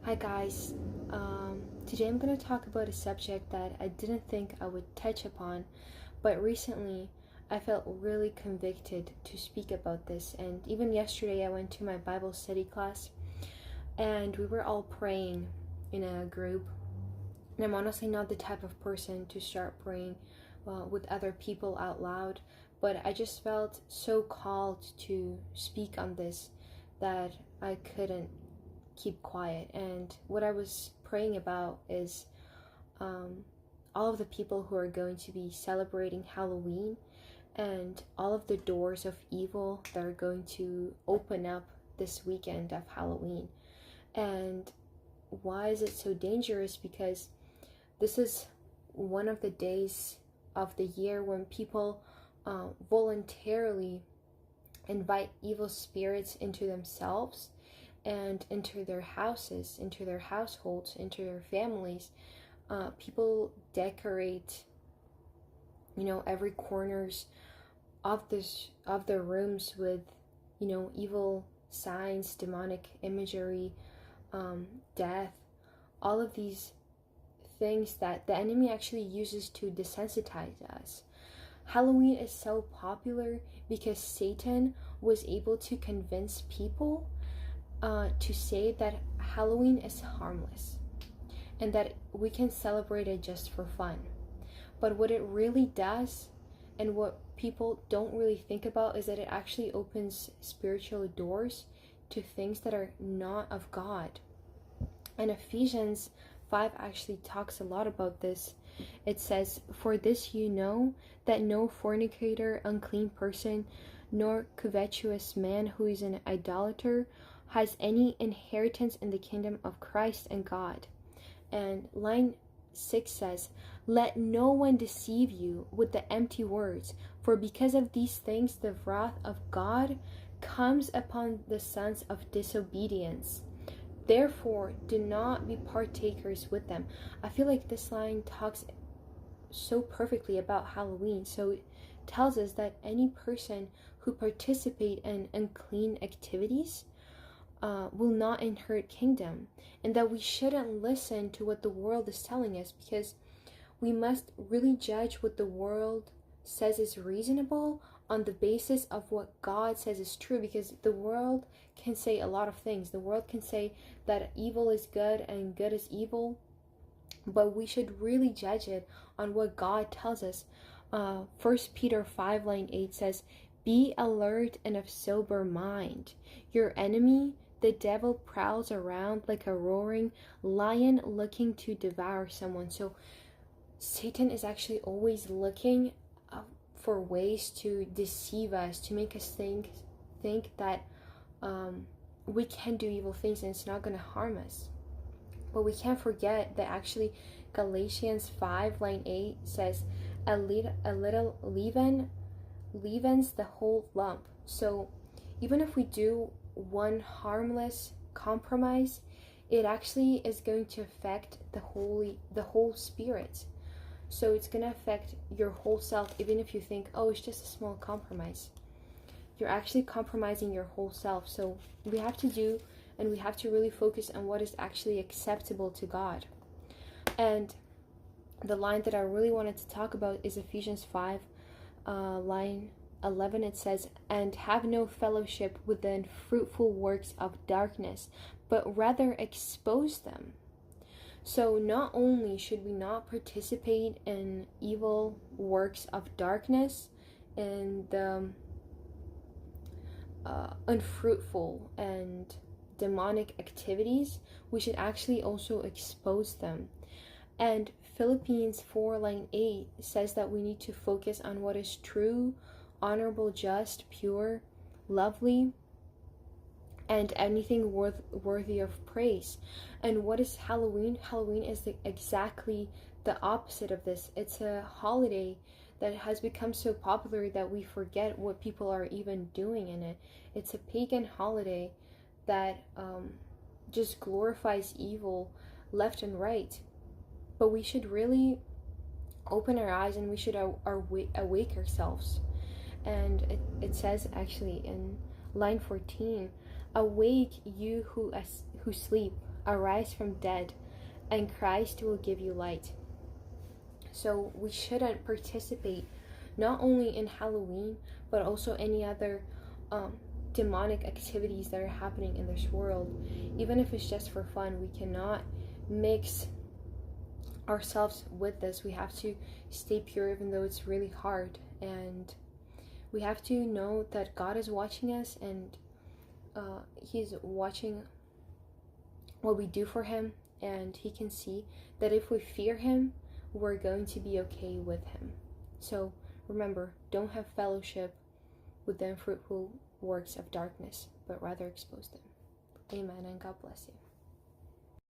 Hi guys, today I'm going to talk about a subject that I didn't think I would touch upon, but recently I felt really convicted to speak about this. And even yesterday I went to my Bible study class and we were all praying in a group. And I'm honestly not the type of person to start praying with other people out loud, but I just felt so called to speak on this that I couldn't keep quiet. And what I was praying about is all of the people who are going to be celebrating Halloween and all of the doors of evil that are going to open up this weekend of Halloween. And why is it so dangerous? Because this is one of the days of the year when people voluntarily invite evil spirits into themselves and into their houses, into their households, into their families. People decorate, every corners of the rooms with, evil signs, demonic imagery, death, all of these things that the enemy actually uses to desensitize us. Halloween is so popular because Satan was able to convince people to say that Halloween is harmless and that we can celebrate it just for fun. But what it really does, and what people don't really think about, is that it actually opens spiritual doors to things that are not of God. And Ephesians 5 actually talks a lot about this. It says, "For this you know, that no fornicator, unclean person, nor covetous man who is an idolater has any inheritance in the kingdom of Christ and God." And line 6 says, "Let no one deceive you with the empty words, for because of these things the wrath of God comes upon the sons of disobedience. Therefore, do not be partakers with them." I feel like this line talks so perfectly about Halloween. So it tells us that any person who participate in unclean activities will not inherit kingdom, and that we shouldn't listen to what the world is telling us, because we must really judge what the world says is reasonable on the basis of what God says is true. Because the world can say a lot of things. The world can say that evil is good and good is evil, but we should really judge it on what God tells us. 1 Peter 5 line 8 says, "Be alert and of sober mind. Your enemy, the devil, prowls around like a roaring lion looking to devour someone." So Satan is actually always looking for ways to deceive us, to make us think that we can do evil things and it's not going to harm us. But we can't forget that actually Galatians 5 line 8 says, a little leaven leavens the whole lump. So even if we do one harmless compromise, it actually is going to affect the whole spirit. So it's going to affect your whole self. Even if you think, oh, it's just a small compromise, you're actually compromising your whole self. So we have to really focus on what is actually acceptable to God. And the line that I really wanted to talk about is Ephesians 5 line 11. It says, "And have no fellowship with the unfruitful works of darkness, but rather expose them." So not only should we not participate in evil works of darkness and the unfruitful and demonic activities, we should actually also expose them. And Philippians 4 line 8 says that we need to focus on what is true, honorable, just, pure, lovely, and anything worthy of praise. And what is Halloween? Halloween is exactly the opposite of this. It's a holiday that has become so popular that we forget what people are even doing in it. It's a pagan holiday that just glorifies evil left and right. But we should really open our eyes and we should awake ourselves. And it says actually in line 14, "Awake, you who sleep, arise from dead, and Christ will give you light. So we shouldn't participate not only in Halloween, but also any other demonic activities that are happening in this world. Even if it's just for fun, we cannot mix ourselves with this. We have to stay pure, even though it's really hard. And we have to know that God is watching us, and He's watching what we do for Him, and He can see that if we fear Him, we're going to be okay with Him. So remember, don't have fellowship with the unfruitful works of darkness, but rather expose them. Amen, and God bless you.